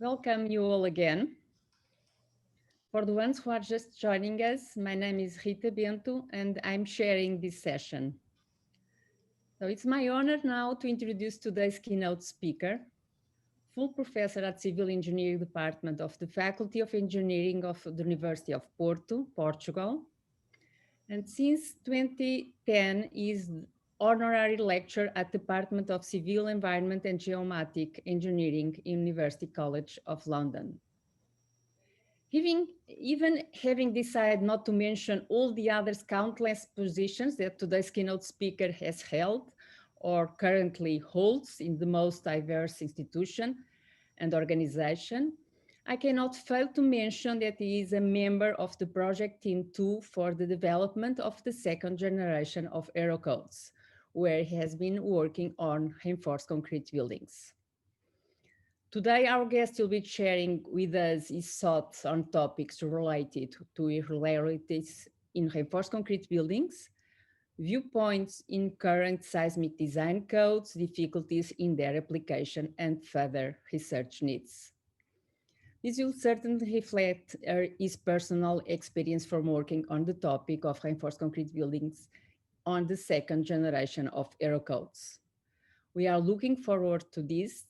Welcome you all again. For the ones who are just joining us, my name is Rita Bento and I'm sharing this session. So it's my honor now to introduce today's keynote speaker, full professor at Civil Engineering Department of the Faculty of Engineering of the University of Porto, Portugal. And since 2010 is honorary lecturer at Department of Civil Environment and Geomatic Engineering, University College of London. Even having decided not to mention all the other countless positions that today's keynote speaker has held or currently holds in the most diverse institution and organization, I cannot fail to mention that he is a member of the project team 2 for the development of the second generation of Aerocodes, where he has been working on reinforced concrete buildings. Today, our guest will be sharing with us his thoughts on topics related to irregularities in reinforced concrete buildings, viewpoints in current seismic design codes, difficulties in their application, and further research needs. This will certainly reflect his personal experience from working on the topic of reinforced concrete buildings on the second generation of Aerocodes. We are looking forward to this.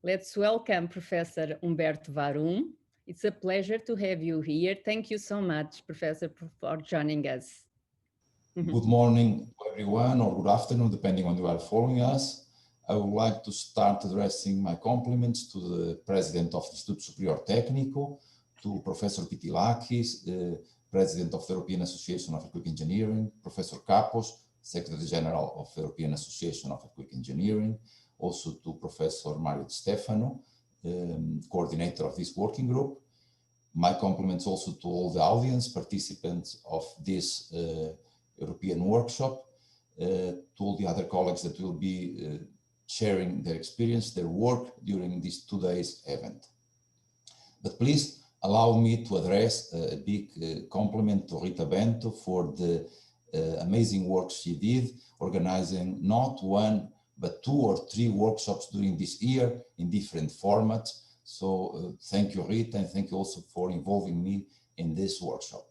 Let's welcome Professor Humberto Varum. It's a pleasure to have you here. Thank you so much, Professor, for joining us. Good morning to everyone, or good afternoon, depending on you are following us. I would like to start addressing my compliments to the President of the Instituto Superior Técnico, to Professor Pitilakis, the President of the European Association of Earthquake Engineering, Professor Kapos, Secretary General of the European Association of Earthquake Engineering, also to Professor Mario Di Stefano, coordinator of this working group. My compliments also to all the audience participants of this European workshop, to all the other colleagues that will be sharing their experience, their work during this 2 days event. But please allow me to address a big compliment to Rita Bento for the amazing work she did, organizing not one, but 2 or 3 workshops during this year in different formats. So thank you, Rita, and thank you also for involving me in this workshop.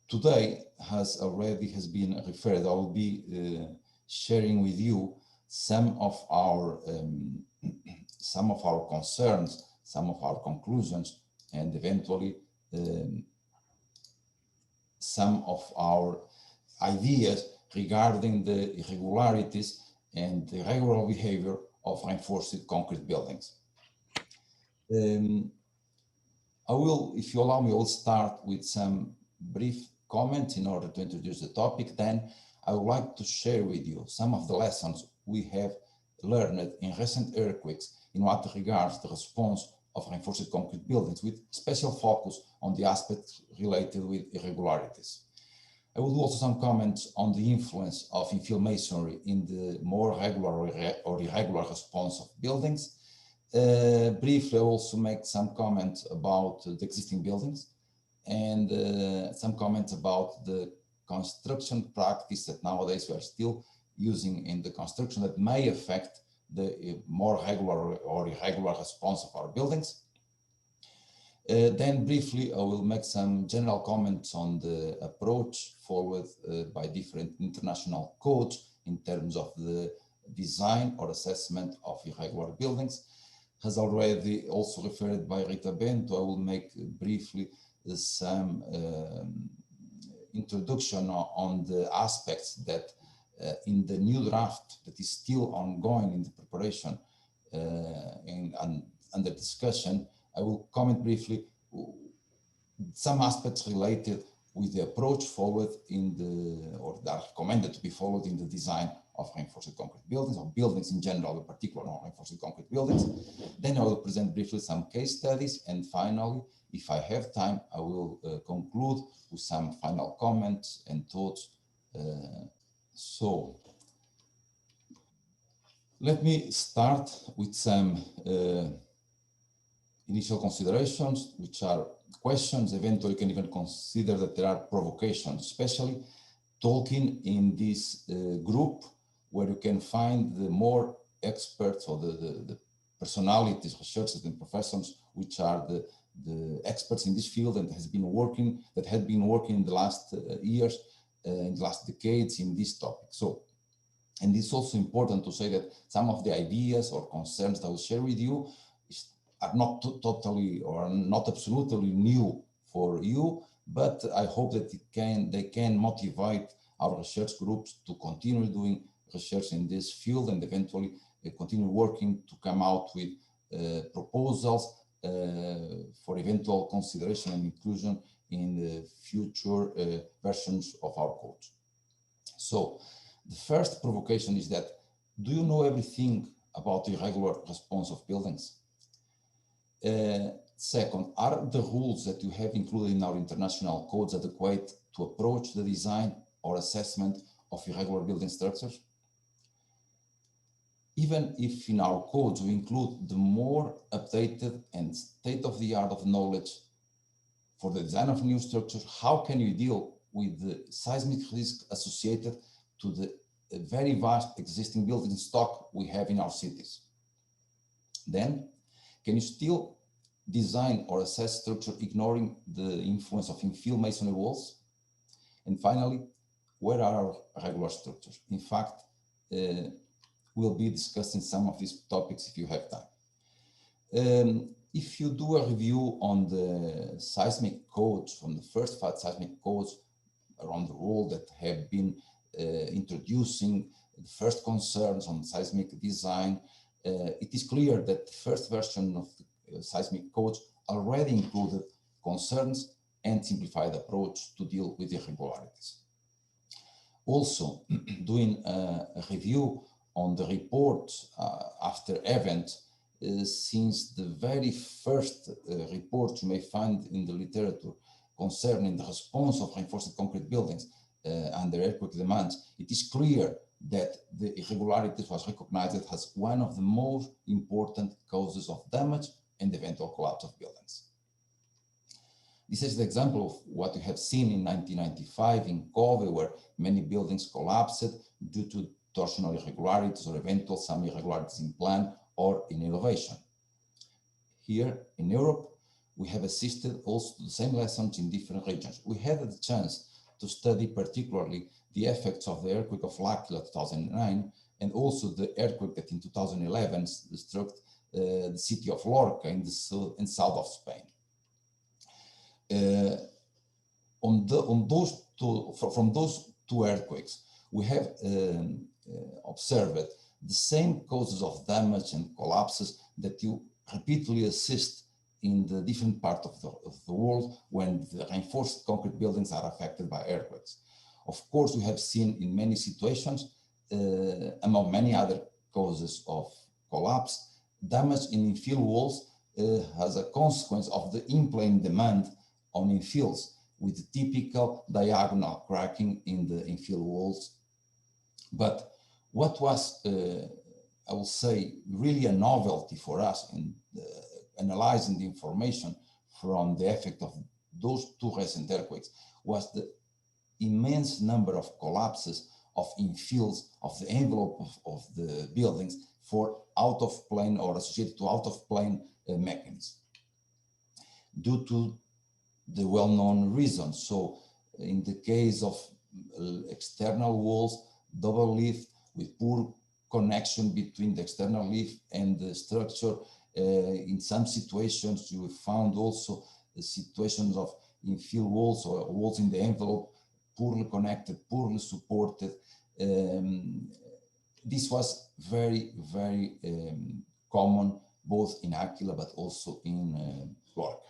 Today, as already has been referred, I will be sharing with you some of our concerns, some of our conclusions, and eventually some of our ideas regarding the irregularities and the irregular behavior of reinforced concrete buildings. I will, if you allow me, I will start with some brief comments in order to introduce the topic. Then I would like to share with you some of the lessons we have learned in recent earthquakes in what regards the response of reinforced concrete buildings, with special focus on the aspects related with irregularities. I will do also some comments on the influence of infill masonry in the more regular or irregular response of buildings. Briefly, I will also make some comments about the existing buildings and some comments about the construction practice that nowadays we are still using in the construction that may affect the more regular or irregular response of our buildings. Then briefly, I will make some general comments on the approach followed by different international codes in terms of the design or assessment of irregular buildings. As already also referred by Rita Bento, I will make briefly some introduction on the aspects that in the new draft that is still ongoing in the preparation and under discussion. I will comment briefly some aspects related with the approach followed in the, or that are recommended to be followed in the design of reinforced concrete buildings, or buildings in general, in particular on reinforced concrete buildings. Then I will present briefly some case studies, and finally, if I have time, I will conclude with some final comments and thoughts. So let me start with some initial considerations, which are questions. Eventually, you can even consider that there are provocations, especially talking in this group where you can find the more experts or the personalities, researchers and professors, which are the experts in this field and that had been working in the last years, in the last decades in this topic. So, and it's also important to say that some of the ideas or concerns that I will share with you are not totally or not absolutely new for you, but I hope that they can motivate our research groups to continue doing research in this field and eventually continue working to come out with proposals for eventual consideration and inclusion in the future versions of our code. So the first provocation is that, do you know everything about the irregular response of buildings? Second, are the rules that you have included in our international codes adequate to approach the design or assessment of irregular building structures? Even if in our codes we include the more updated and state-of-the-art of knowledge for the design of new structures, how can you deal with the seismic risk associated to the very vast existing building stock we have in our cities? Then, can you still design or assess structure ignoring the influence of infill masonry walls? And finally, where are our regular structures? In fact, we'll be discussing some of these topics if you have time. If you do a review on the seismic codes, from the first 5 seismic codes around the world that have been introducing the first concerns on seismic design, it is clear that the first version of the seismic codes already included concerns and simplified approach to deal with irregularities. Also, doing a review on the report after event, since the very first report you may find in the literature concerning the response of reinforced concrete buildings under earthquake demands, it is clear that the irregularities was recognized as one of the most important causes of damage and eventual collapse of buildings. This is the example of what we have seen in 1995 in Kobe, where many buildings collapsed due to torsional irregularities or eventual some irregularities in plan or in elevation. Here in Europe, we have assisted also to the same lessons in different regions. We had the chance to study particularly the effects of the earthquake of L'Aquila 2009 and also the earthquake that in 2011 struck the city of Lorca in the south of Spain. From those two earthquakes, we have observed the same causes of damage and collapses that you repeatedly assist in the different parts of the world when the reinforced concrete buildings are affected by earthquakes. Of course, we have seen in many situations, among many other causes of collapse, damage in infill walls as a consequence of the in-plane demand on infills, with typical diagonal cracking in the infill walls. But what was, I will say, really a novelty for us in analyzing the information from the effect of those two recent earthquakes was the immense number of collapses of infills of the envelope of the buildings for out-of-plane or associated to out-of-plane mechanisms due to the well-known reasons. So in the case of external walls, double lift with poor connection between the external lift and the structure, in some situations you found also the situations of infill walls or walls in the envelope poorly connected, poorly supported. This was very, very common both in Aquila but also in Lorca.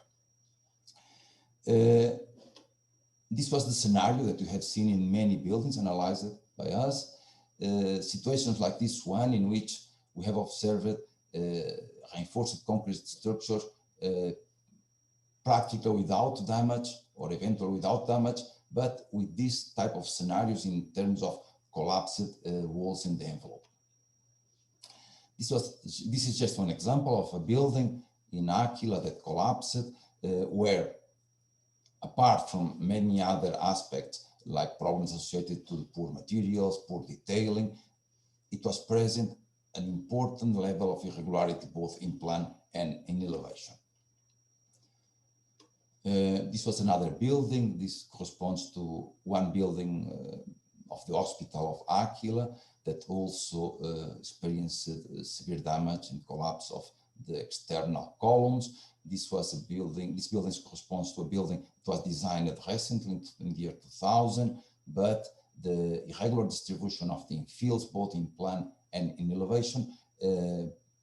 This was the scenario that you have seen in many buildings analyzed by us. Situations like this one in which we have observed reinforced concrete structure practically without damage or eventually without damage, but with this type of scenarios in terms of collapsed walls in the envelope. This is just one example of a building in Aquila that collapsed, where apart from many other aspects like problems associated to the poor materials, poor detailing, it was present an important level of irregularity both in plan and in elevation. This was another building. This corresponds to one building of the hospital of Aquila that also experienced severe damage and collapse of the external columns. This was a building, this building corresponds to a building that was designed recently in the year 2000, but the irregular distribution of the infills, both in plan and in elevation,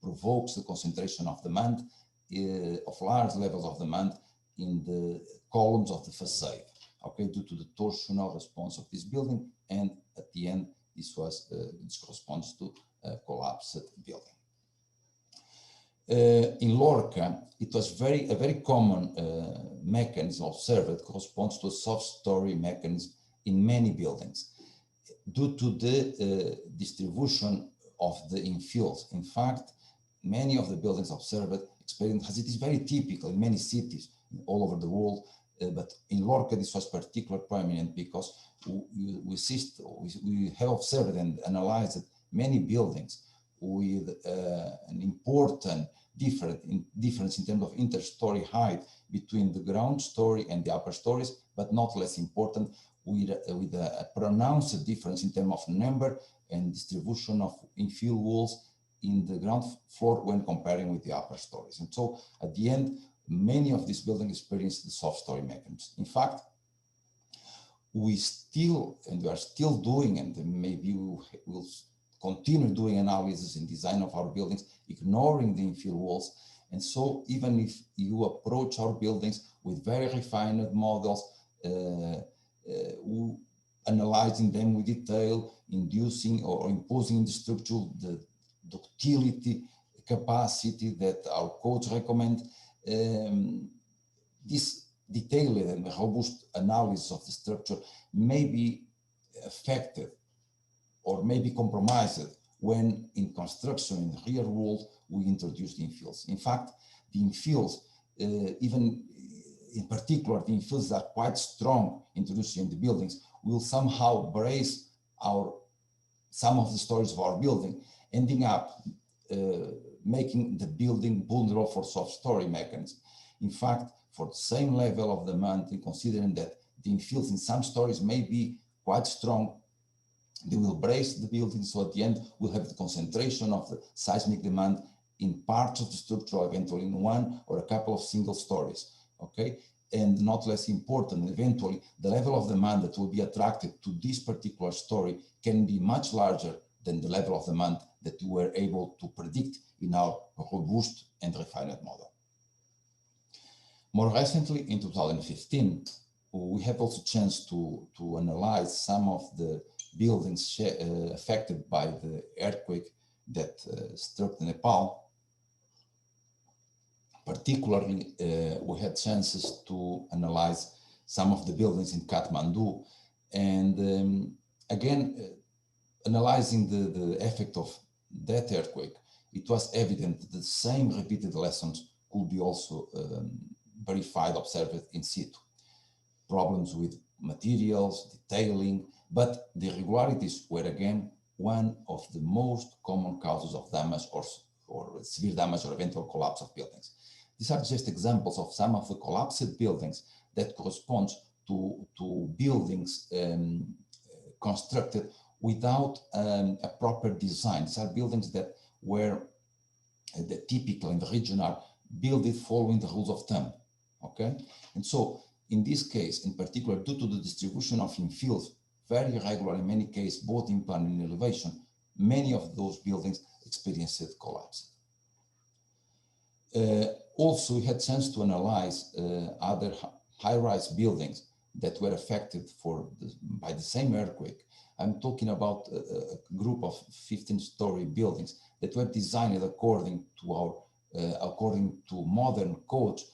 provokes the concentration of demand, of large levels of demand in the columns of the facade, okay, due to the torsional response of this building, and at the end, this corresponds to a collapsed building. In Lorca, it was a very common mechanism observed, corresponds to a soft story mechanism in many buildings, due to the distribution of the infills. In fact, many of the buildings observed experience, as it is very typical in many cities all over the world, but in Lorca this was particularly prominent because we have observed and analyzed many buildings with an important difference in terms of inter-story height between the ground story and the upper stories, but not less important, with a pronounced difference in terms of number and distribution of infill walls in the ground floor when comparing with the upper stories. And so at the end, many of these buildings experience the soft story mechanism. In fact, we are still doing, and maybe we will continue doing analysis and design of our buildings, ignoring the infill walls. And so even if you approach our buildings with very refined models, analyzing them with detail, inducing or imposing in the structure the ductility capacity that our codes recommend, this detailed and robust analysis of the structure may be affected or may be compromised when in construction in the real world we introduce the infills. In fact, the infills, even in particular the infills that are quite strong introduced in the buildings, will somehow brace some of the stories of our building, ending up making the building vulnerable for soft story mechanisms. In fact, for the same level of demand, and considering that the infills in some stories may be quite strong, they will brace the building, so at the end we'll have the concentration of the seismic demand in parts of the structure, eventually in one or a couple of single stories, okay? And not less important, eventually the level of demand that will be attracted to this particular story can be much larger than the level of demand that we were able to predict in our robust and refined model. More recently, in 2015, we have also chance to analyze some of the buildings affected by the earthquake that struck Nepal. Particularly, we had chances to analyze some of the buildings in Kathmandu, and again, analyzing the effect of that earthquake, it was evident that the same repeated lessons could be also verified, observed in situ. Problems with materials, detailing, but the irregularities were again one of the most common causes of damage or severe damage or eventual collapse of buildings. These are just examples of some of the collapsed buildings that correspond to buildings constructed without a proper design. These are buildings that were typical in the region are built following the rules of thumb, okay? And so in this case, in particular, due to the distribution of infills, very irregular in many cases, both in plan and elevation, many of those buildings experienced collapse. Also, we had chance to analyze other high-rise buildings that were affected by the same earthquake. I'm talking about a group of 15-story buildings that were designed according to modern codes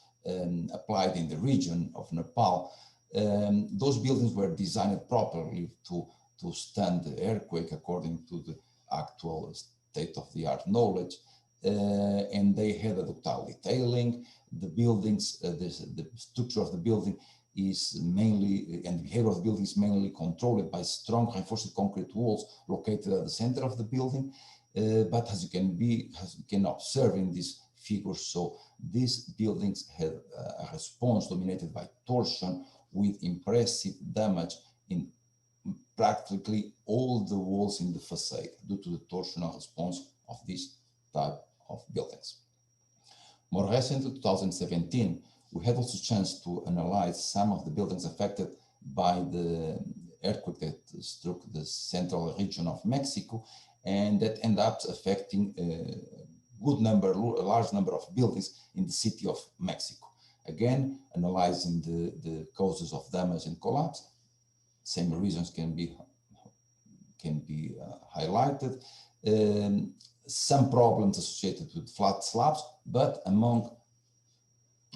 applied in the region of Nepal. Those buildings were designed properly to stand the earthquake according to the actual state-of-the-art knowledge, and they had a ductile detailing. The buildings, the structure of the building is mainly, and the behavior of the building is mainly controlled by strong reinforced concrete walls located at the center of the building. But as you can observe in this figure, so these buildings had a response dominated by torsion with impressive damage in practically all the walls in the facade due to the torsional response of this type of buildings. More recently, 2017, we had also chance to analyze some of the buildings affected by the earthquake that struck the central region of Mexico, and that ended up affecting a large number of buildings in the city of Mexico. Again, analyzing the causes of damage and collapse, same reasons can be highlighted. Some problems associated with flat slabs, but among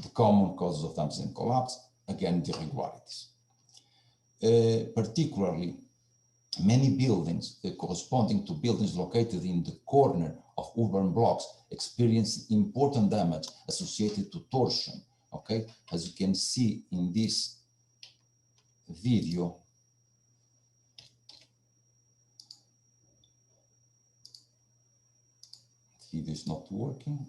the common causes of damage and collapse, again, the irregularities. Particularly, many buildings corresponding to buildings located in the corner of urban blocks experience important damage associated to torsion. Okay, as you can see in this video, the video is not working.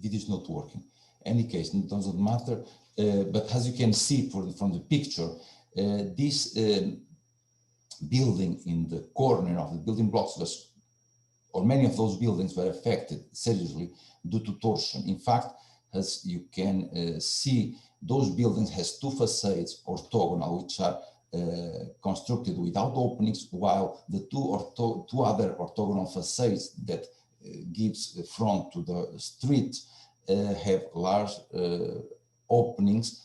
It is not working. Any case, it doesn't matter. But as you can see from the picture, this building in the corner of the building blocks was, or many of those buildings were affected seriously due to torsion. In fact, as you can see, those buildings has two facades orthogonal, which are constructed without openings, while the two other orthogonal facades that gives front to the street have large openings,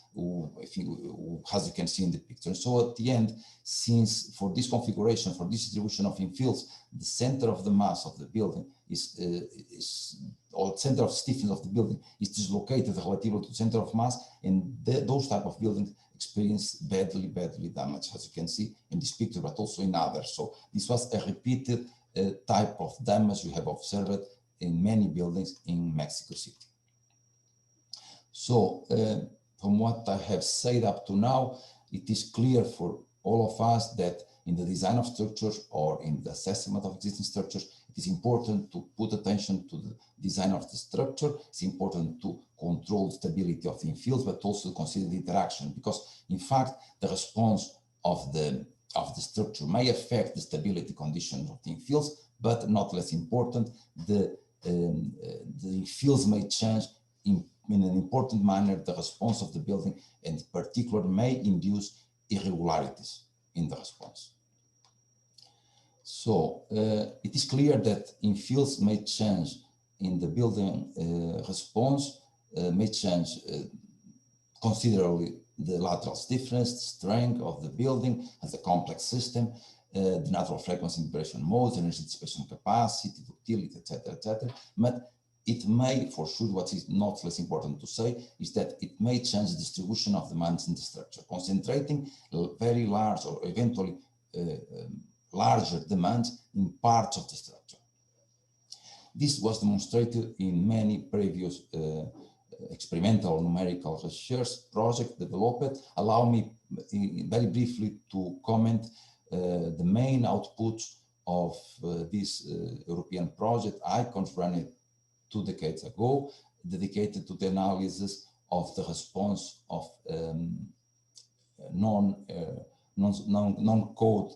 as you can see in the picture. So at the end, since for this configuration, for this distribution of infills, the center of the mass of the building or center of stiffness of the building is dislocated relative to the center of mass, and those type of buildings experience badly damage, as you can see in this picture, but also in others. So this was a repeated type of damage we have observed in many buildings in Mexico City. So from what I have said up to now, it is clear for all of us that in the design of structures or in the assessment of existing structures, it is important to put attention to the design of the structure. It's important to control the stability of the infills, but also consider the interaction, because in fact, the response of the structure may affect the stability conditions of the infills, but not less important, the infills may change in an important manner the response of the building, and in particular may induce irregularities in the response. So it is clear that infills may change in the building response, may change considerably the lateral stiffness, strength of the building as a complex system, the natural frequency integration modes, energy dissipation capacity, ductility, etc. But it may, for sure, what is not less important to say is that it may change the distribution of demands in the structure, concentrating very large or eventually larger demands in parts of the structure. This was demonstrated in many previous experimental numerical research projects developed. Allow me very briefly to comment the main outputs of this European project, ICONS, run 2 decades ago, dedicated to the analysis of the response of non-code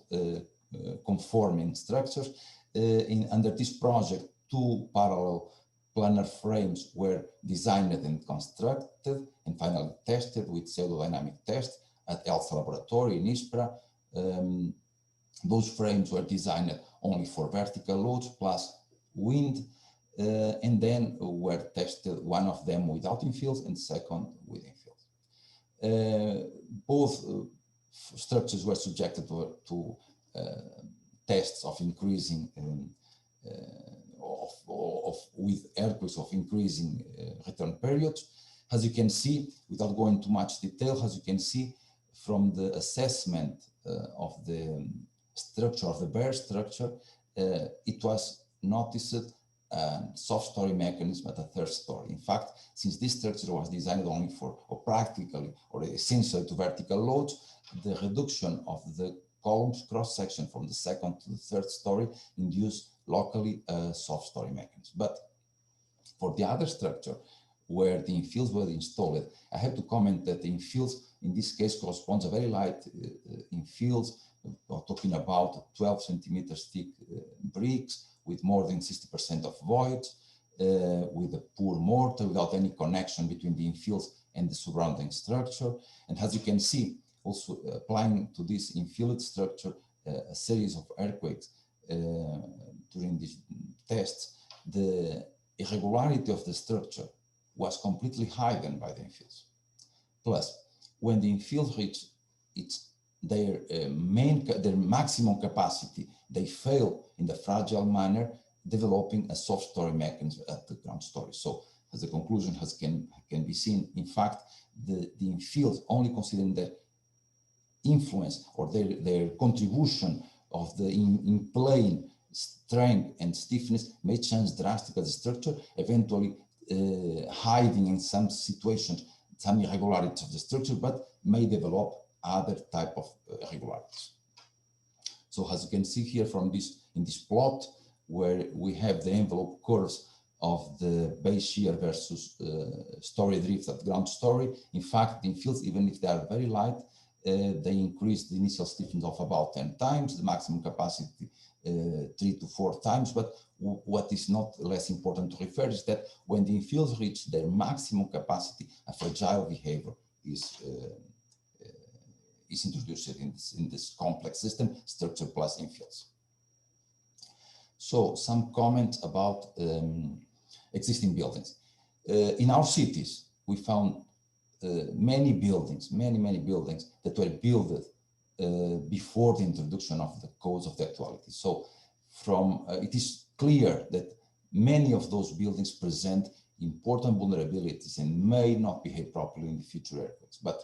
conforming structures. Under this project, 2 parallel planar frames were designed and constructed and finally tested with pseudodynamic tests at ELSA laboratory in Ispra. Those frames were designed only for vertical loads plus wind, and then were tested, one of them without infills and second with infills. Both structures were subjected to tests of increasing with earthquakes of increasing return periods. As you can see, without going too much detail, as you can see from the assessment of the structure of the bare structure, it was noticed a soft story mechanism at a 3rd story. In fact, since this structure was designed only for, or practically, or essentially to vertical loads, the reduction of the columns cross-section from the second to the third story induce locally a soft story mechanism. But for the other structure, where the infills were installed, I have to comment that the infills in this case corresponds a very light infills. We're talking about 12 centimeters thick bricks with more than 60% of voids, with a poor mortar, without any connection between the infills and the surrounding structure. And as you can see, also applying to this infilled structure a series of earthquakes during these tests, the irregularity of the structure was completely hidden by the infills. Plus, when the infills reach their maximum capacity, they fail in the fragile manner, developing a soft story mechanism at the ground story. So, as a conclusion, as can be seen, in fact, the infills, only considering their influence or their contribution of the in plane strength and stiffness may change drastically the structure, eventually hiding in some situations some irregularities of the structure, but may develop other type of irregularities. So as you can see here from in this plot, where we have the envelope curves of the base shear versus story drift at ground story, in fact, the infills, even if they are very light, they increase the initial stiffness of about 10 times, the maximum capacity 3 to 4 times. But what is not less important to refer is that when the infills reach their maximum capacity, a fragile behavior is introduced in this complex system, structure plus infills. So some comments about existing buildings. In our cities, we found many buildings that were built before the introduction of the codes of the actuality. So it is clear that many of those buildings present important vulnerabilities and may not behave properly in the future earthquakes. But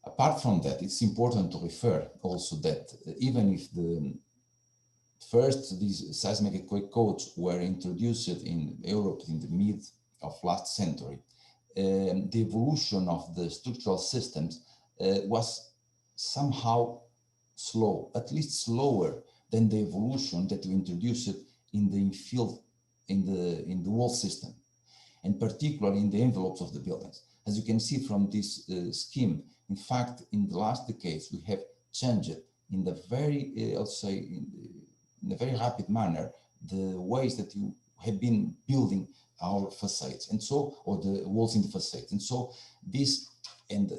apart from that, it's important to refer also that even if these seismic earthquake codes were introduced in Europe in the mid of last century, the evolution of the structural systems was somehow slow, at least slower than the evolution that we introduced in the infill, in the wall system, and particularly in the envelopes of the buildings. As you can see from this scheme, in fact, in the last decades, we have changed in the very, I'll say, in a very rapid manner, the ways that you have been building our facades, and so, or the walls in the facades. And so this, and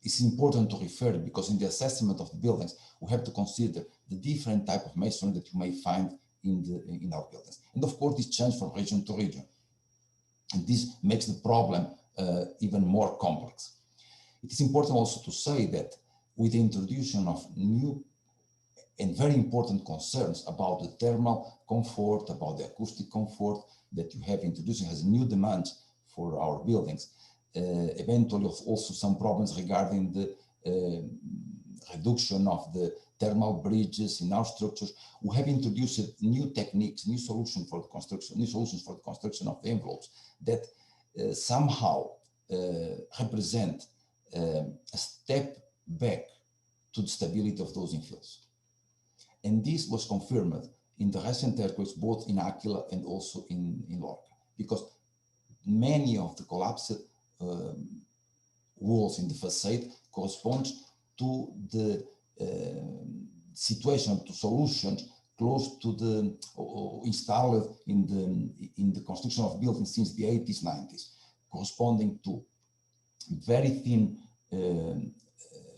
it's important to refer, because in the assessment of the buildings, we have to consider the different type of masonry that you may find in our buildings. And of course, this changes from region to region. And this makes the problem even more complex. It is important also to say that with the introduction of new and very important concerns about the thermal comfort, about the acoustic comfort that you have introducing as new demands for our buildings, eventually also some problems regarding the reduction of the thermal bridges in our structures. We have introduced new techniques, new solutions for the construction of the envelopes that somehow represent a step back to the stability of those infills. And this was confirmed in the recent earthquakes, both in Aquila and also in Lorca, because many of the collapsed walls in the facade correspond to the situation, to solutions close to the installed in the construction of buildings since the 80s, 90s, corresponding to very thin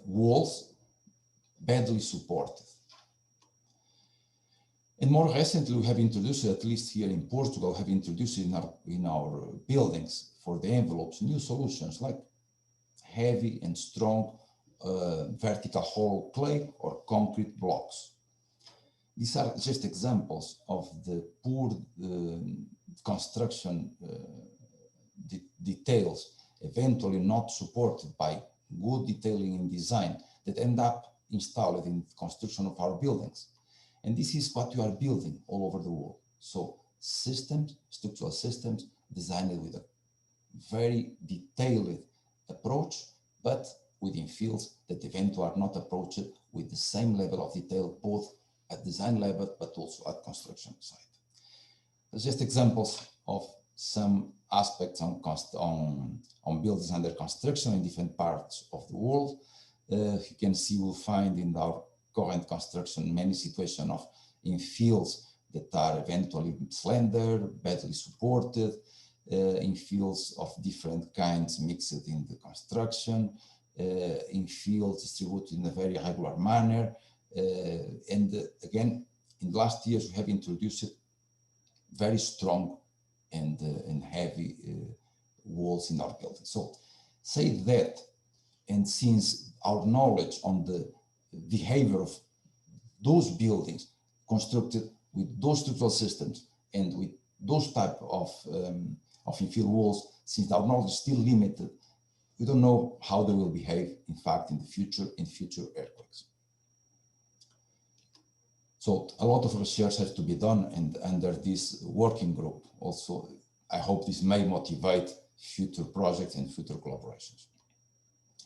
walls, badly supported. And more recently, we have introduced, at least here in Portugal, have introduced in our buildings for the envelopes new solutions like heavy and strong vertical hollow clay or concrete blocks. These are just examples of the poor construction details, eventually not supported by good detailing and design, that end up installed in the construction of our buildings. And this is what you are building all over the world. So systems, structural systems designed with a very detailed approach, but within fields that eventually are not approached with the same level of detail, both at design level, but also at construction site. There's just examples of some aspects on buildings under construction in different parts of the world. You can see, we'll find in our current construction many situations in fields that are eventually slender, badly supported, in fields of different kinds mixed in the construction, in fields distributed in a very regular manner. And again, in the last years, we have introduced very strong and heavy walls in our buildings. So say that, and since our knowledge on the behavior of those buildings constructed with those structural systems and with those type of infill walls, since our knowledge is still limited, we don't know how they will behave, in fact, in the future, in future earthquakes. So a lot of research has to be done, and under this working group also, I hope this may motivate future projects and future collaborations.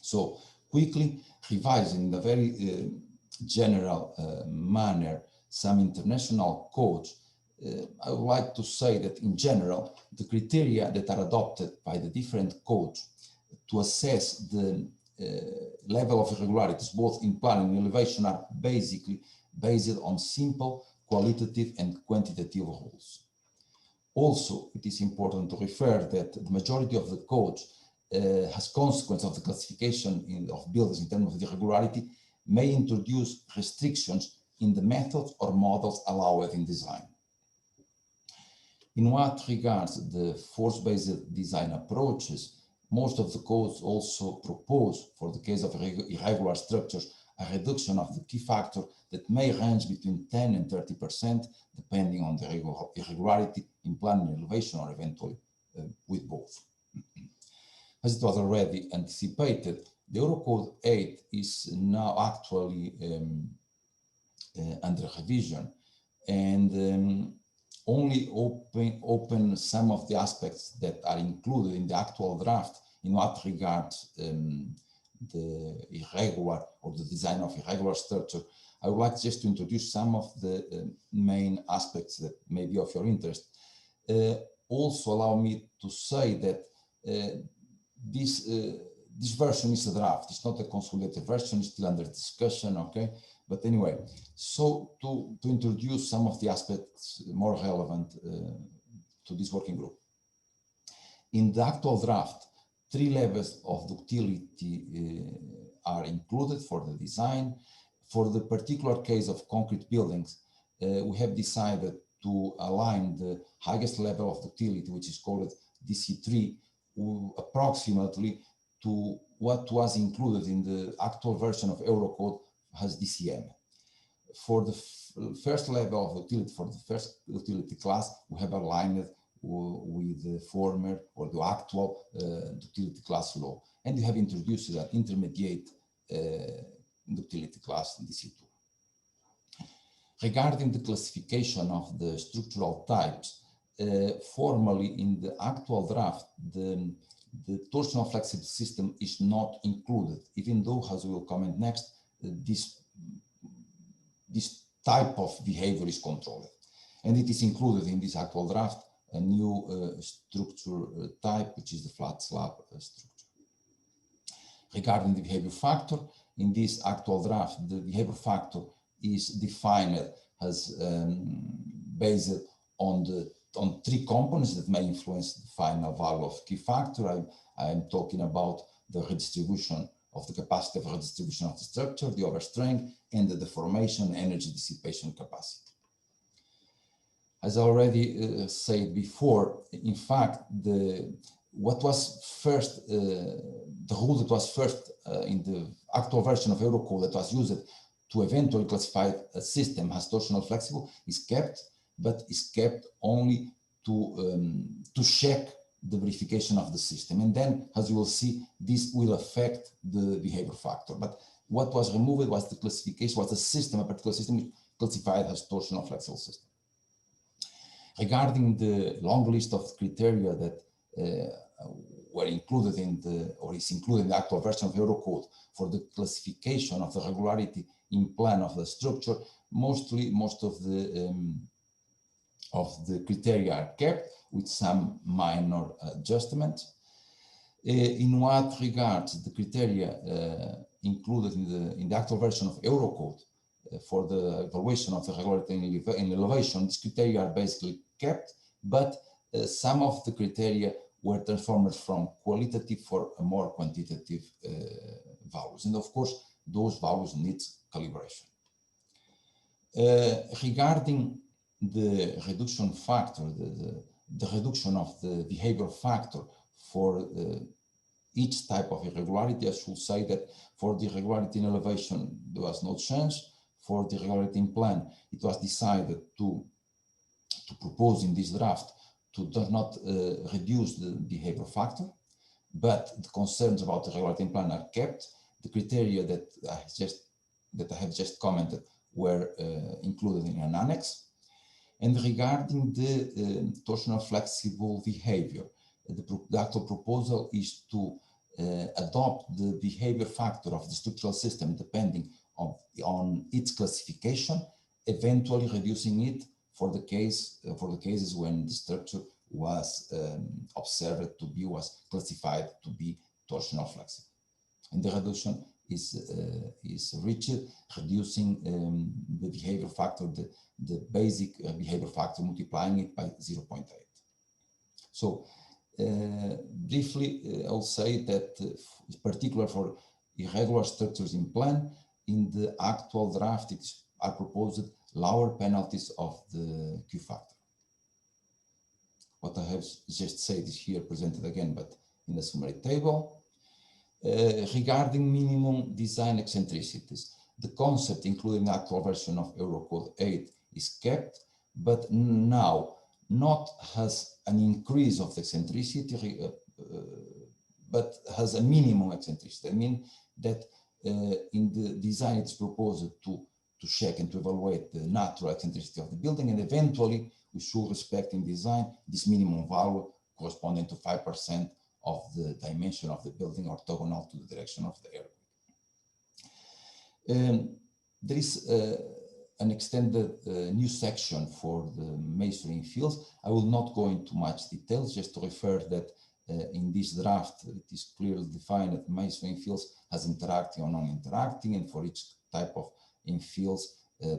So quickly revising in a very general manner some international codes, I would like to say that in general, the criteria that are adopted by the different codes to assess the level of irregularities, both in planning and elevation, are basically based on simple qualitative and quantitative rules. Also, it is important to refer that the majority of the codes as consequence of the classification of buildings in terms of irregularity may introduce restrictions in the methods or models allowed in design. In what regards the force-based design approaches, most of the codes also propose, for the case of irregular structures, a reduction of the key factor that may range between 10 and 30%, depending on the irregularity in planning and elevation, or eventually with both. As it was already anticipated, the Eurocode 8 is now actually under revision, and only open some of the aspects that are included in the actual draft in what regards the irregular or the design of irregular structure. I would like just to introduce some of the main aspects that may be of your interest. Also allow me to say that this version is a draft. It's not a consolidated version, it's still under discussion, okay? But anyway, so to introduce some of the aspects more relevant to this working group. In the actual draft, 3 levels of ductility are included for the design. For the particular case of concrete buildings, we have decided to align the highest level of ductility, which is called DC3, approximately to what was included in the actual version of Eurocode as DCM. For the first level of ductility, for the first ductility class, we have aligned it with the former or the actual ductility class law, and we have introduced that intermediate ductility class in DC2. Regarding the classification of the structural types, formally in the actual draft, the torsional flexible system is not included, even though, as we will comment next, this type of behavior is controlled. And it is included in this actual draft a new structure type, which is the flat slab structure. Regarding the behavior factor, in this actual draft, the behavior factor is defined as based on 3 components that may influence the final value of key factor. I am talking about the redistribution of the capacity of redistribution of the structure, the overstrength, and the deformation energy dissipation capacity. As I already said before, in fact, the rule that was first in the actual version of Eurocode that was used to eventually classify a system as torsional flexible is kept, but is kept only to check the verification of the system. And then, as you will see, this will affect the behavior factor. But what was removed was the classification, was the system, a particular system classified as torsional flexible system. Regarding the long list of criteria that were included in the, or is included in the actual version of Eurocode for the classification of the regularity in plan of the structure, most of the criteria are kept with some minor adjustments. In what regards the criteria included in the actual version of Eurocode for the evaluation of the regularity in elevation, these criteria are basically kept, but some of the criteria were transformed from qualitative for a more quantitative values. And of course, those values need calibration. Regarding the reduction factor, the reduction of the behavior factor for each type of irregularity, I should say that for the irregularity in elevation, there was no change. For the irregularity in plan, it was decided to propose in this draft to not reduce the behavior factor, but the concerns about the irregularity in plan are kept. The criteria that I have just commented were included in an annex. And regarding the torsional flexible behavior, the actual proposal is to adopt the behavior factor of the structural system depending on its classification, eventually reducing it for the cases when the structure was observed to be, was classified to be torsional flexible. And the reduction is reached, reducing the behavior factor, the basic behavior factor, multiplying it by 0.8. So briefly, I'll say that particular for irregular structures in plan, in the actual draft, are proposed lower penalties of the Q factor. What I have just said is here presented again, but in a summary table. Regarding minimum design eccentricities, the concept included in the actual version of Eurocode 8 is kept, but now not has an increase of the eccentricity, but has a minimum eccentricity. I mean that in the design it's proposed to check and to evaluate the natural eccentricity of the building, and eventually we should respect in design this minimum value corresponding to 5% of the dimension of the building orthogonal to the direction of the earthquake. There is an extended new section for the masonry fields. I will not go into much details, just to refer that in this draft it is clearly defined that masonry fields has interacting or non-interacting, and for each type of infills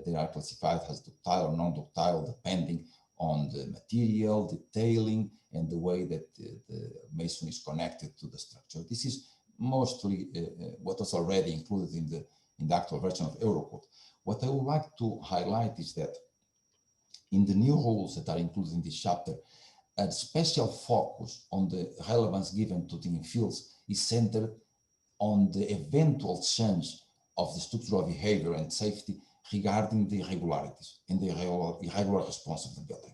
they are classified as ductile or non-ductile depending on the material, detailing, and the way that the mason is connected to the structure. This is mostly what was already included in the actual version of Eurocode. What I would like to highlight is that in the new rules that are included in this chapter, a special focus on the relevance given to the infills is centered on the eventual change of the structural behavior and safety regarding the irregularities and the irregular response of the building.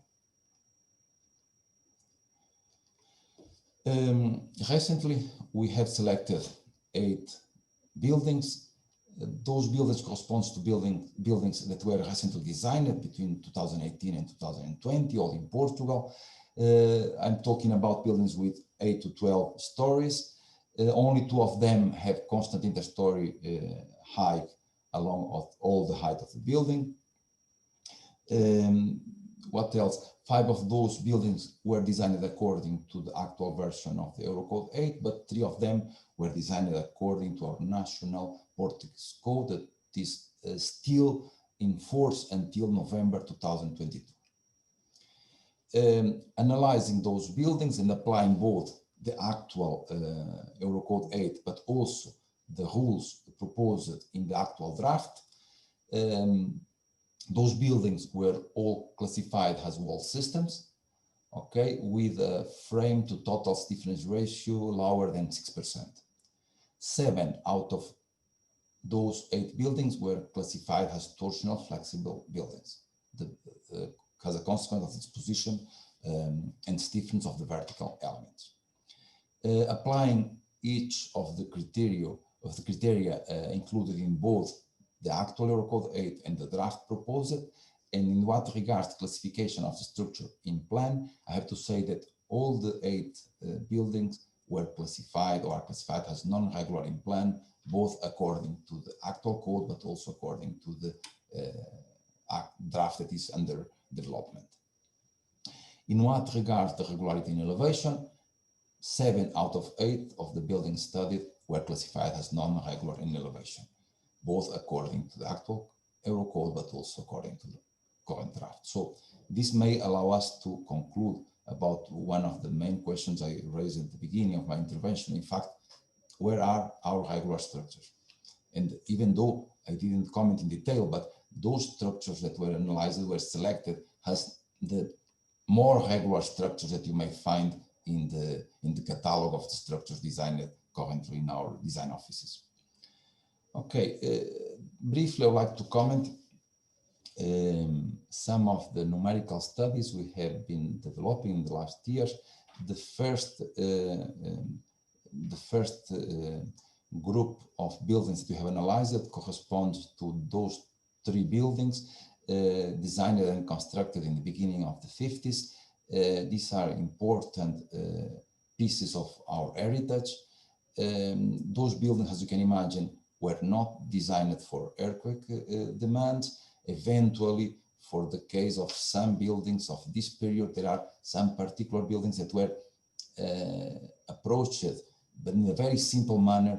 Recently, we have selected 8 buildings. Those buildings correspond to buildings that were recently designed between 2018 and 2020, all in Portugal. I'm talking about buildings with 8 to 12 stories. Only 2 of them have constant interstory height along all the height of the building. What else? 5 of those buildings were designed according to the actual version of the Eurocode 8, but 3 of them were designed according to our national Portuguese code that is still in force until November 2022. Analyzing those buildings and applying both the actual Eurocode 8, but also the rules proposed in the actual draft, those buildings were all classified as wall systems, okay, with a frame to total stiffness ratio lower than 6%. 7 out of those 8 buildings were classified as torsional flexible buildings as a consequence of its position and stiffness of the vertical elements. Applying each of the criteria included in both the actual Eurocode 8 and the draft proposed, and in what regards classification of the structure in plan, I have to say that all the 8 buildings were classified or are classified as non-regular in plan, both according to the actual code, but also according to the draft that is under development. In what regards the regularity in elevation, 7 out of 8 of the buildings studied were classified as non-regular in elevation, both according to the actual Eurocode, but also according to the current draft. So this may allow us to conclude about one of the main questions I raised at the beginning of my intervention. In fact, where are our regular structures? And even though I didn't comment in detail, but those structures that were analyzed were selected as the more regular structures that you may find in the catalog of the structures designed currently in our design offices. Okay, briefly, I'd like to comment some of the numerical studies we have been developing in the last years. The first group of buildings that we have analyzed corresponds to those 3 buildings designed and constructed in the beginning of the 50s. These are important pieces of our heritage. Those buildings, as you can imagine, were not designed for earthquake demands. Eventually, for the case of some buildings of this period, there are some particular buildings that were approached, but in a very simple manner,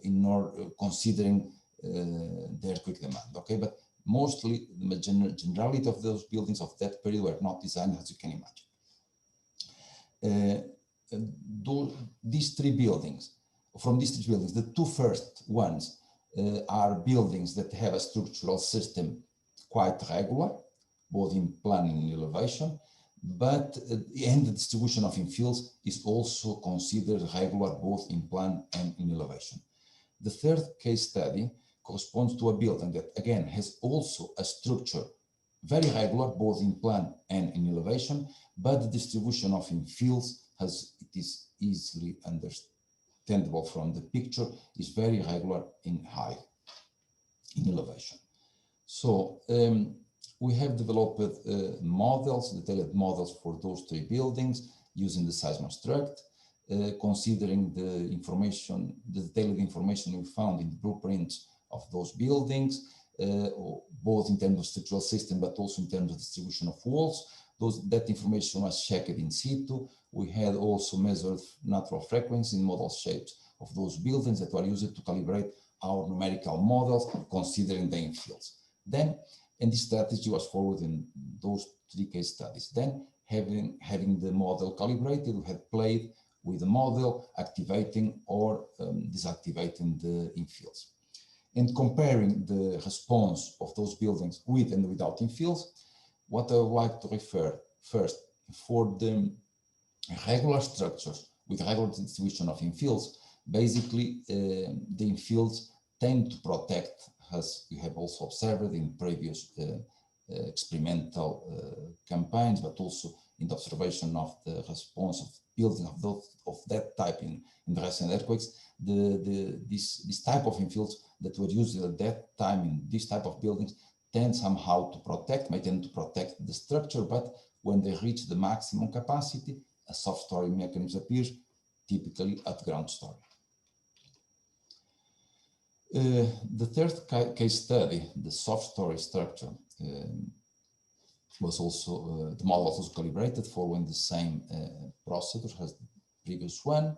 in order considering the earthquake demand. Okay, but mostly the generality of those buildings of that period were not designed, as you can imagine. These 3 buildings, from these 3 buildings, the 2 first ones are buildings that have a structural system quite regular, both in plan and in elevation, but and the distribution of infills is also considered regular both in plan and in elevation. The third case study corresponds to a building that again has also a structure very regular both in plan and in elevation, but the distribution of infills, as it is easily understandable from the picture, is very regular in height, in elevation. So we have developed models, detailed models for those 3 buildings using the Seismostruct, considering the information, the detailed information we found in the blueprints of those buildings, both in terms of structural system, but also in terms of distribution of walls. That information was checked in situ. We had also measured natural frequency in model shapes of those buildings that were used to calibrate our numerical models, considering the infills. Then, and this strategy was followed in those 3 case studies. Then, having the model calibrated, we had played with the model, activating or deactivating the infills. And comparing the response of those buildings with and without infills, what I would like to refer first, for the regular structures with regular distribution of infills, basically the infills tend to protect, as we have also observed in previous experimental campaigns, but also in the observation of the response of buildings of that type in the recent earthquakes. This type of infills that were used at that time in this type of buildings tend somehow to protect, may tend to protect the structure, but when they reach the maximum capacity, a soft story mechanism appears, typically at ground story. The third case study, the soft story structure, was also, the model was also calibrated following the same procedure as the previous one.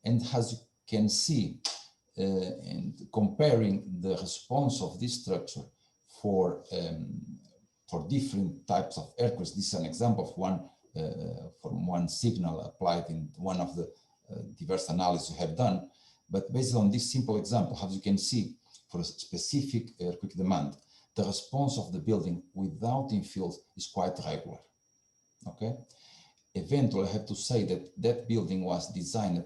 And as you can see, and comparing the response of this structure for different types of earthquakes, this is an example of one from one signal applied in one of the diverse analyses we have done. But based on this simple example, as you can see, for a specific earthquake demand, the response of the building without infills is quite regular. Okay. Eventually, I have to say that that building was designed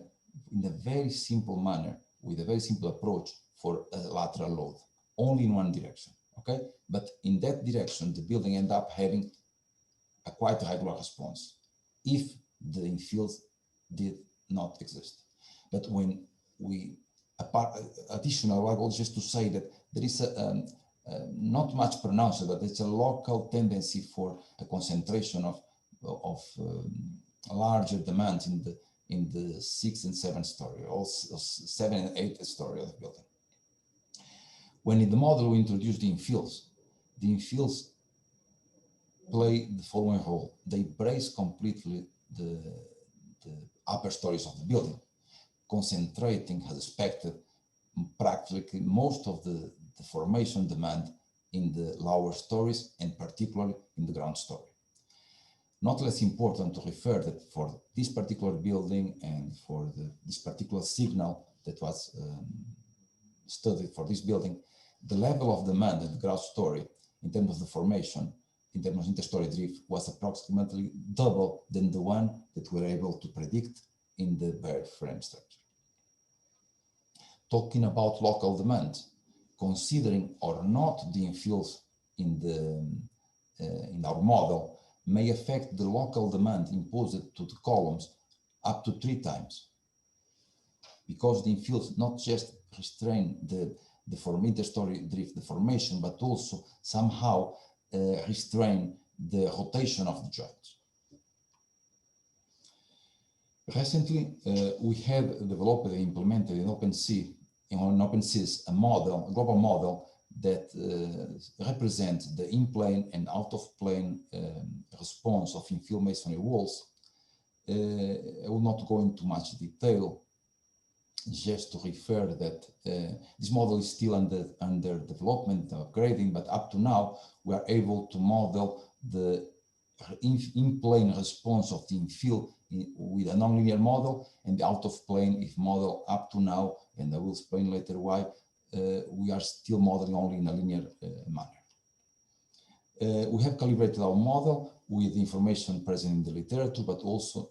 in a very simple manner, with a very simple approach for a lateral load, only in one direction. Okay. But in that direction, the building ended up having a quite regular response if the infills did not exist. But when we, additional, I will just to say that there is a not much pronounced, but it's a local tendency for a concentration of larger demands in the 6th and 7th story, or 7th and 8th story of the building. When in the model we introduce the infills play the following role. They brace completely the upper stories of the building, concentrating, as expected, practically most of the formation demand in the lower stories, and particularly in the ground story. Not less important to refer that for this particular building and for this particular signal that was studied for this building, the level of demand at the ground story in terms of the formation, in terms of interstory drift, was approximately double than the one that we were able to predict in the bare frame structure. Talking about local demand, considering or not the infills in our model may affect the local demand imposed to the columns up to 3 times, because the infills not just restrain the interstory drift deformation, but also somehow restrain the rotation of the joints. Recently, we have developed and implemented in OpenSys a global model that represents the in-plane and out-of-plane response of infill masonry walls. I will not go into much detail, just to refer that this model is still under development, upgrading, but up to now we are able to model the in-plane response of the infill with a nonlinear model, and the out-of-plane is modeled up to now, and I will explain later why we are still modeling only in a linear manner. We have calibrated our model with information present in the literature, but also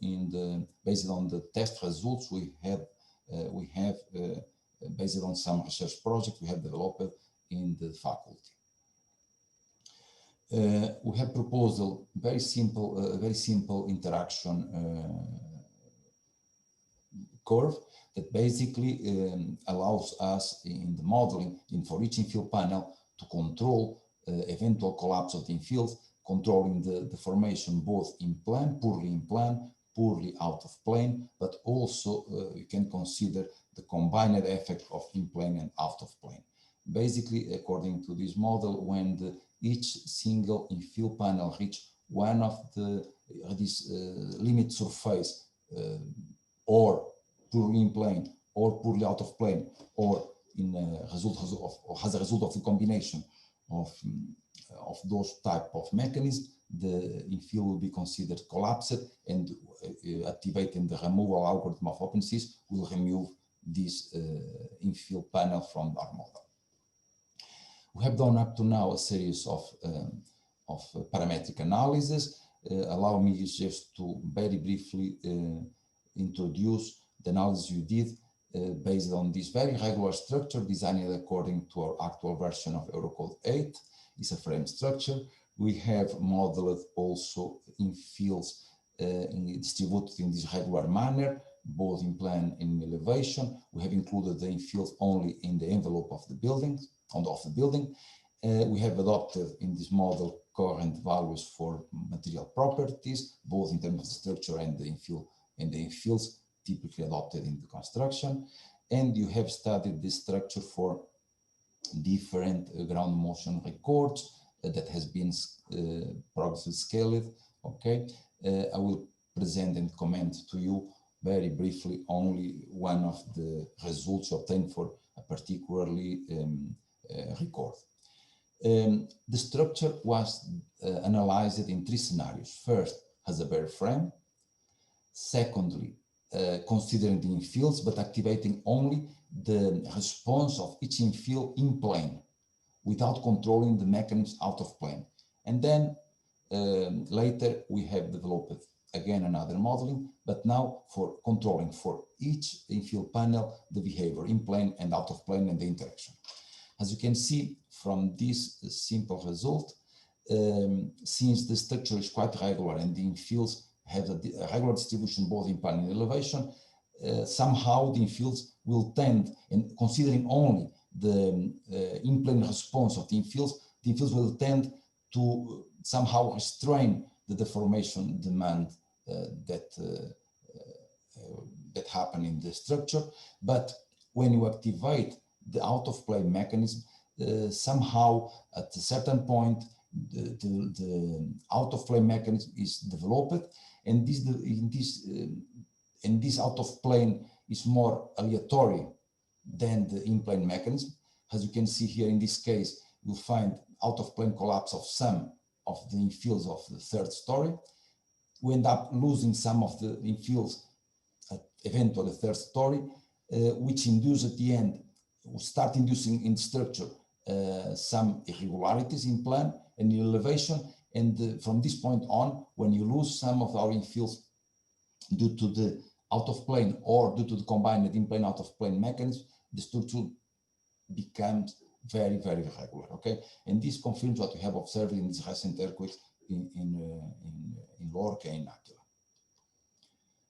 based on the test results we have based on some research projects we have developed in the faculty. We have proposed a very simple interaction curve that basically allows us in the modeling for each infill panel to control eventual collapse of the infills, controlling the formation both in plane, poorly out of plane, but also you can consider the combined effect of in-plane and out of plane. Basically, according to this model, when each single infill panel reach one of this limit surface, or poorly in plane, or poorly out of plane, or as a result of the combination of those type of mechanisms, the infill will be considered collapsed, and activating the removal algorithm of OpenSys will remove this infill panel from our model. We have done up to now a series of parametric analysis. Allow me just to very briefly introduce the analysis we did based on this very regular structure designed according to our actual version of Eurocode 8. It's a frame structure. We have modeled also infills distributed in this regular manner, both in plane and in elevation. We have included the infills only in the envelope of the building. We have adopted in this model current values for material properties, both in terms of the structure and the infills typically adopted in the construction. And you have studied this structure for different ground motion records that has been progressively scaled. Okay, I will present and comment to you very briefly only one of the results obtained for a particularly record. The structure was analyzed in 3 scenarios. First, as a bare frame. Secondly, considering the infills, but activating only the response of each infill in plane without controlling the mechanism out of plane. And then later we have developed again another modeling, but now for controlling for each infill panel the behavior in plane and out of plane and the interaction. As you can see from this simple result, since the structure is quite regular and the infills have a regular distribution both in plane and elevation, somehow the infills will tend, and considering only the in-plane response of the infills will tend to somehow restrain the deformation demand that that happen in the structure. But when you activate the out-of-plane mechanism, somehow at a certain point, the out-of-plane mechanism is developed, and this out-of-plane is more aleatory than the in-plane mechanism. As you can see here in this case, you'll find out-of-plane collapse of some of the infills of the third story. We end up losing some of the infills at eventually third story, which induce at the end, start inducing in the structure some irregularities in plan and in elevation. And from this point on, when you lose some of our infills due to the out-of-plane or due to the combined in-plane out-of-plane mechanism, the structure becomes very, very irregular, okay? And this confirms what we have observed in these recent earthquakes in Lorca and Aquila.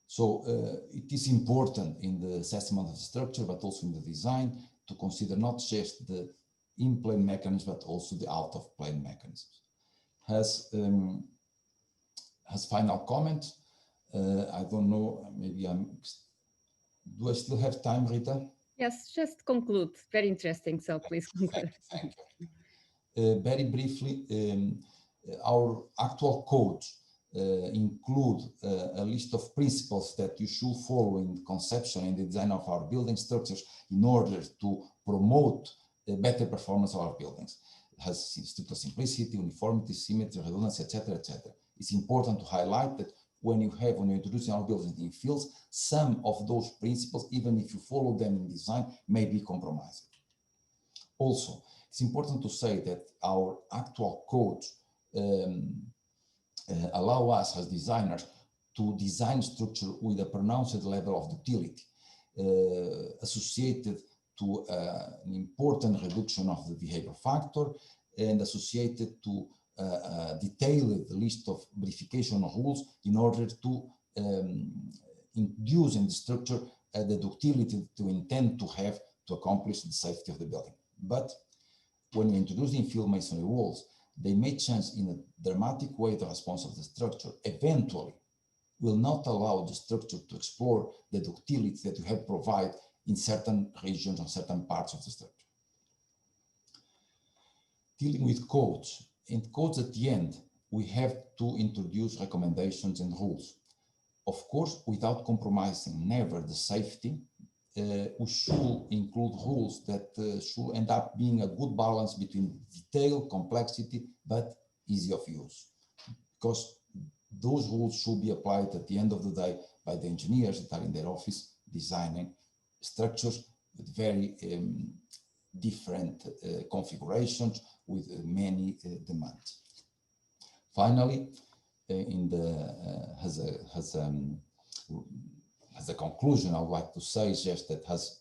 So it is important in the assessment of the structure, but also in the design, to consider not just the in-plane mechanism, but also the out-of-plane mechanisms. As final comment, I don't know, maybe do I still have time, Rita? Yes, just conclude. Very interesting, so please conclude. Thank you. Very briefly, our actual codes include a list of principles that you should follow in the conception and the design of our building structures in order to promote the better performance of our buildings. It has structural simplicity, uniformity, symmetry, redundancy, etc., etc. It's important to highlight that when you're introducing our buildings in fields, some of those principles, even if you follow them in design, may be compromised. Also, it's important to say that our actual codes allow us as designers to design structure with a pronounced level of ductility associated to an important reduction of the behavior factor and associated to a detailed list of verification rules in order to induce in the structure the ductility to intend to have to accomplish the safety of the building. But when we introduce the infill masonry walls, they may change in a dramatic way the response of the structure. Eventually, will not allow the structure to explore the ductility that you have provided in certain regions or certain parts of the structure. Dealing with codes. In codes at the end, we have to introduce recommendations and rules. Of course, without compromising never the safety, we should include rules that should end up being a good balance between detail, complexity, but easy of use. Because those rules should be applied at the end of the day by the engineers that are in their office designing structures with very different configurations with many demands. Finally, as a conclusion, I would like to say just that, as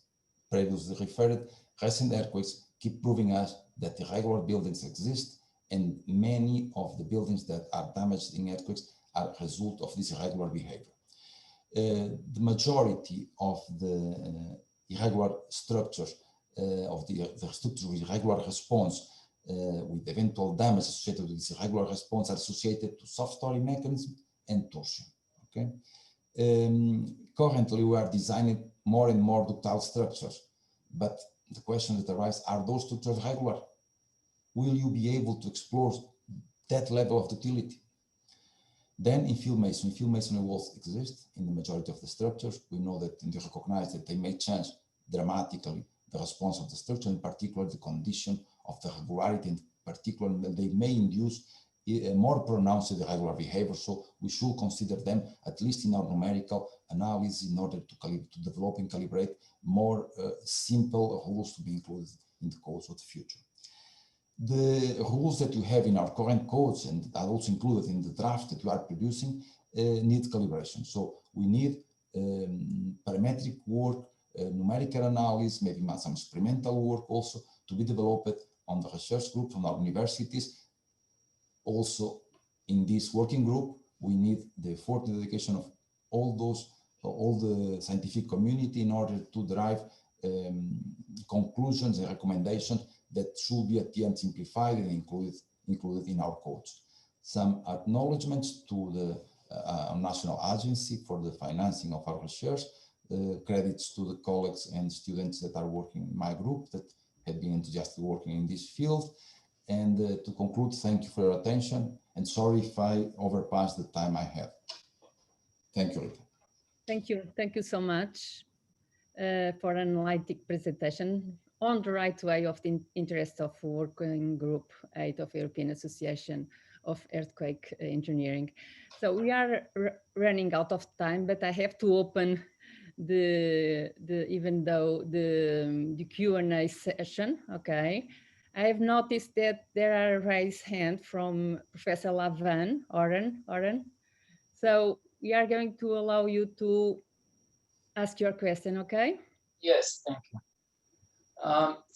previously referred, recent earthquakes keep proving us that irregular buildings exist, and many of the buildings that are damaged in earthquakes are a result of this irregular behavior. The majority of the irregular structures, of the structures with irregular response, with eventual damage associated with this irregular response, are associated to soft story mechanism and torsion. Okay. Currently, we are designing more and more ductile structures, but the question that arises: are those structures regular? Will you be able to explore that level of ductility? Then infill masonry walls exist in the majority of the structures. We know that, and we recognize that they may change dramatically the response of the structure, in particular the condition of the regularity, in particular they may induce a more pronounced irregular behavior. So we should consider them, at least in our numerical analysis, in order to develop and calibrate more simple rules to be included in the codes of the future. The rules that you have in our current codes and are also included in the draft that you are producing need calibration. So we need parametric work, numerical analysis, maybe some experimental work also to be developed on the research group from our universities. Also, in this working group, we need the effort and dedication of all the scientific community in order to derive conclusions and recommendations that should be at the end simplified and included in our codes. Some acknowledgements to a national agency for the financing of our research. Credits to the colleagues and students that are working in my group that have been enthusiastically working in this field. And to conclude, thank you for your attention, and sorry if I overpassed the time I have. Thank you, Rita. Thank you so much for an enlightening presentation on the right way of the interest of Working Group 8 of European Association of Earthquake Engineering. So we are running out of time, but I have to open the Q&A session. Okay, I have noticed that there are raised hand from Professor Lavan, Oren. So we are going to allow you to ask your question. Okay. Yes, thank you.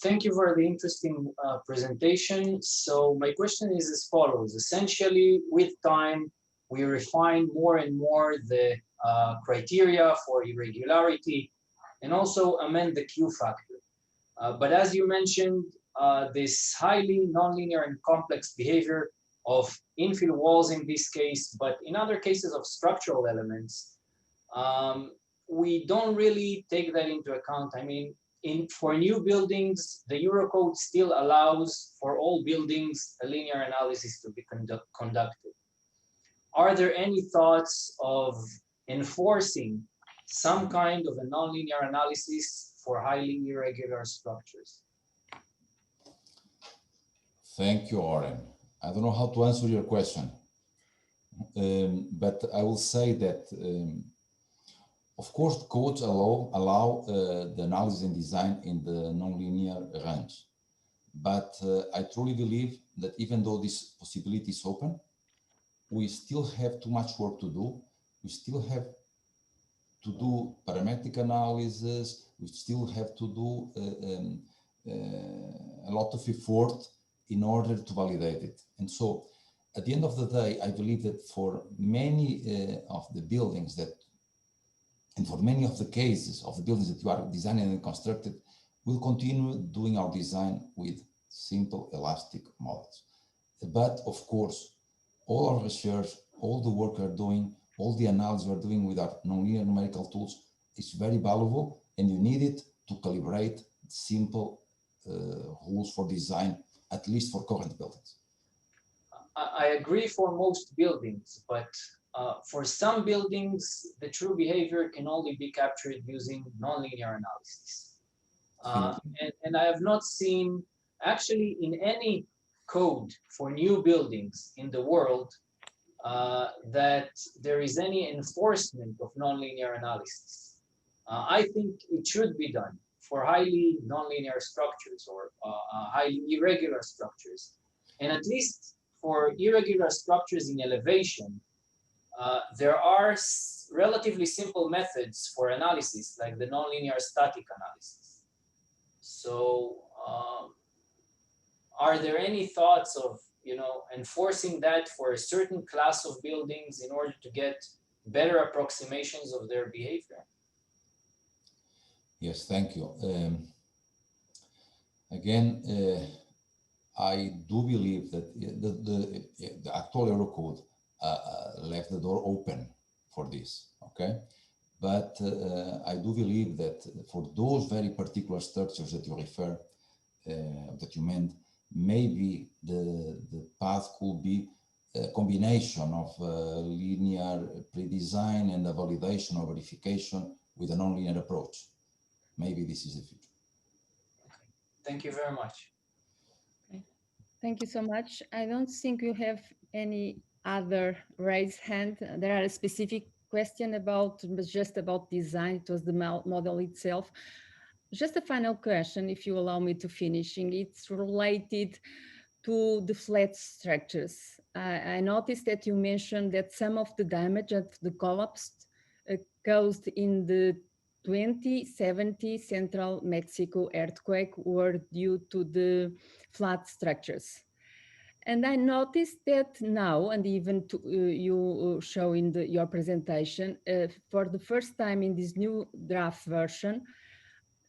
Thank you for the interesting presentation. So my question is as follows. Essentially, with time, we refine more and more the criteria for irregularity and also amend the Q factor. But as you mentioned, this highly nonlinear and complex behavior of infill walls in this case, but in other cases of structural elements, we don't really take that into account. I mean, for new buildings, the Eurocode still allows for all buildings a linear analysis to be conducted. Are there any thoughts of enforcing some kind of a nonlinear analysis for highly irregular structures? Thank you, Oren. I don't know how to answer your question, but I will say that of course, codes allow the analysis and design in the nonlinear range. But I truly believe that even though this possibility is open, we still have too much work to do. We still have to do parametric analysis. We still have to do a lot of effort in order to validate it. And so at the end of the day, I believe that for many of the buildings and for many of the cases of the buildings that you are designing and constructed, we'll continue doing our design with simple elastic models. But of course, all our research, all the work we're doing, all the analysis we're doing with our nonlinear numerical tools is very valuable, and you need it to calibrate simple rules for design, at least for current buildings. I agree for most buildings, but for some buildings, the true behavior can only be captured using nonlinear analysis. And I have not seen, actually, in any code for new buildings in the world, that there is any enforcement of nonlinear analysis. I think it should be done for highly nonlinear structures or highly irregular structures. And at least for irregular structures in elevation, there are relatively simple methods for analysis, like the nonlinear static analysis. So are there any thoughts of enforcing that for a certain class of buildings in order to get better approximations of their behavior? Yes, thank you. Again, I do believe that the actual Eurocode left the door open for this, okay? But I do believe that for those very particular structures that you refer, that you meant, maybe the path could be a combination of linear pre-design and a validation or verification with a nonlinear approach. Maybe this is the future. Okay. Thank you very much. Okay. Thank you so much. I don't think you have any other raised hand. There are a specific question about just about design. It was the model itself. Just a final question, if you allow me to finishing. It's related to the flat structures. I noticed that you mentioned that some of the damage of the collapse caused in the 2070 Central Mexico earthquake were due to the flat structures. And I noticed that now, and even you show in your presentation, for the first time in this new draft version,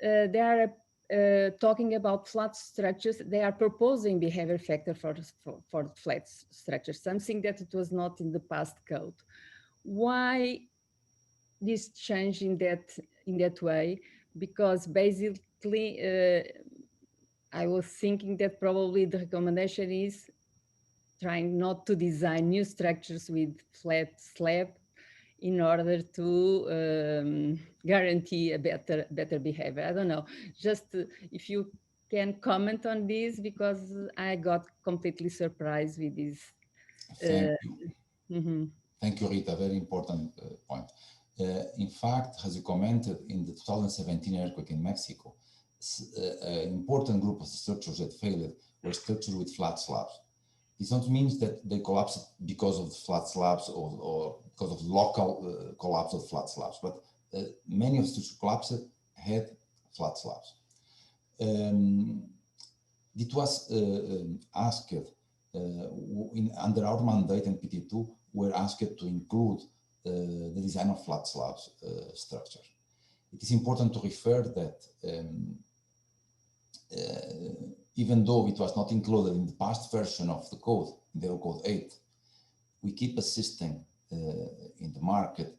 they are talking about flat structures. They are proposing behavior factor for flat structures, something that it was not in the past code. why this change in that way? Because basically, I was thinking that probably the recommendation is trying not to design new structures with flat slab in order to guarantee a better behavior. I don't know, just if you can comment on this, because I got completely surprised with this. Thank you. Mm-hmm. Thank you, Rita. Very important point. In fact, as you commented, in the 2017 earthquake in Mexico, an important group of structures that failed were structures with flat slabs. This not means that they collapsed because of the flat slabs or because of local collapse of flat slabs, but many of the structures collapsed had flat slabs. It was asked under our mandate in PT2, we're asked to include the design of flat slabs structure. It is important to refer that even though it was not included in the past version of the code, in the Eurocode 8, we keep assisting in the market.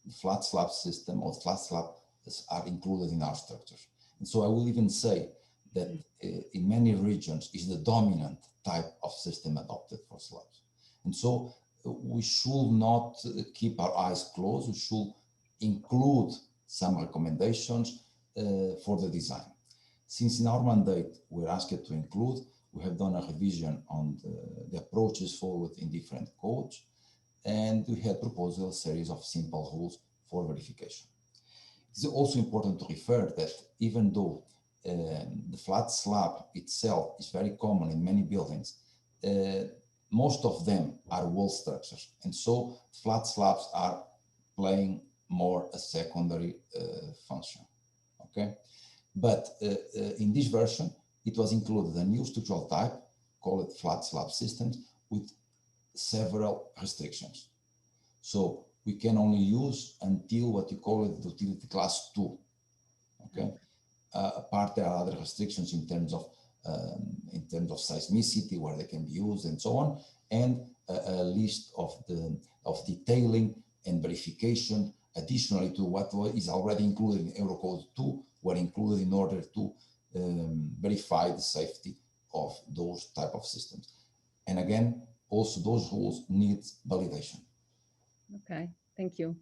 The flat slab system or flat slabs are included in our structures. And so I will even say that in many regions is the dominant type of system adopted for slabs. And so we should not keep our eyes closed. We should include some recommendations for the design. Since in our mandate, we're asked to include, we have done a revision on the approaches forward in different codes, and we had proposed a series of simple rules for verification. It's also important to refer that even though the flat slab itself is very common in many buildings, most of them are wall structures. And so flat slabs are playing more a secondary function, okay? But in this version, it was included a new structural type, called flat slab systems, with several restrictions. So we can only use until what you call it utility class 2, okay? Apart, there are other restrictions in terms of seismicity, where they can be used and so on, and a list of detailing and verification additionally to what is already included in Eurocode 2, were included in order to verify the safety of those type of systems. And again, also those rules need validation. Okay, thank you.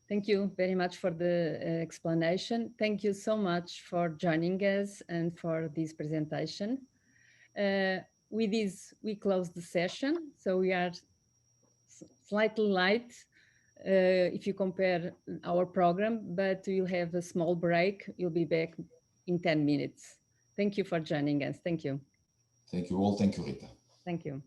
Thank you very much for the explanation. Thank you so much for joining us and for this presentation. With this, we close the session. So we are slightly light if you compare our program, but we'll have a small break. You'll be back in 10 minutes. Thank you for joining us. Thank you. Thank you all. Thank you, Rita. Thank you.